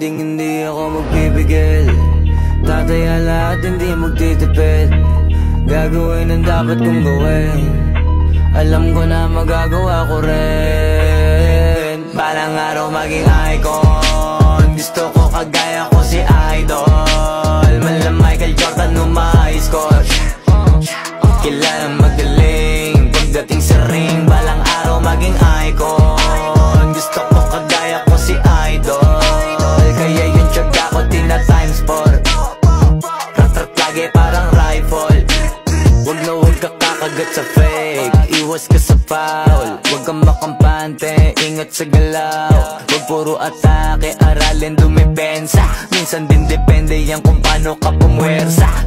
hinding hindi ako magpipigil. Tataya lahat, hindi magtitipid. Gagawin ang dapat kong gawin. Alam ko na magagawa ko rin. Balang araw maging icon. Gusto ko kagaya ko si Idol. Mala Michael Jordan umay-score. Kilalang magaling pagdating sa ring. Balang araw maging icon. Gusto ko kagaya ko si Idol. Kaya yung tiyaga ko tina times 4. Rat-rat lagi parang rifle. Wag na wag ka kakagat sa fake. Iwas ka sa foul. Wag kang makampante, ingat sa galaw. Wag puro atake, aralin dumipensa. Minsan din depende yan kung paano ka pumwersa.